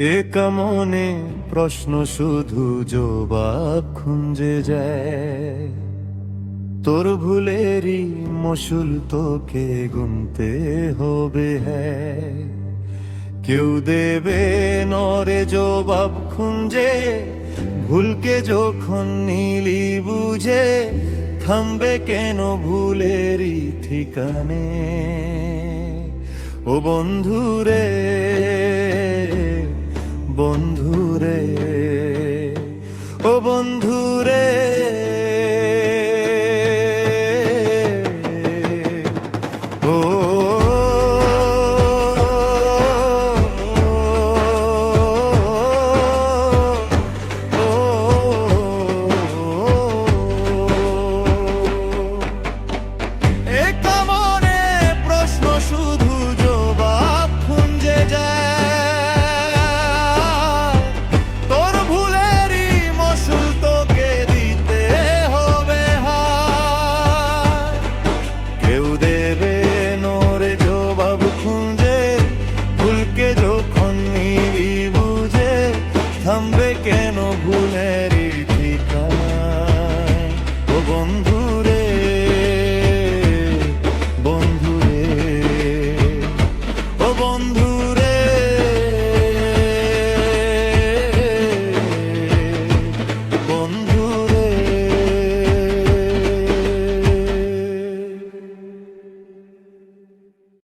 একা মনে প্রশ্ন শুধু জবাব খুঁজে যায়। তোর ভুলেরই মসুল তোকে গুনতে হবে। হ্যাঁ, কেউ দেবে নরে জবাব খুঁজে, ভুলকে যখন নিলি বুঝে, থামবে কেন ভুলেরই ঠিকানে। ও বন্ধুরে, বন্ধুরে, ও বন্ধুরে, ও একা মনে প্রশ্ন শুধু জবাব খুঁজে যায়। তোর ভুলেরই মসুল তোকে দিতে হবে। হায়, কেউ দেবে নরে জবাব খুঁজে, ভুলকে যখন নিবি বুঝে, থামবে কেন ভুলেরই ঠিকানায়। ও বন্ধুরে, বন্ধুরে, ও বন্ধু।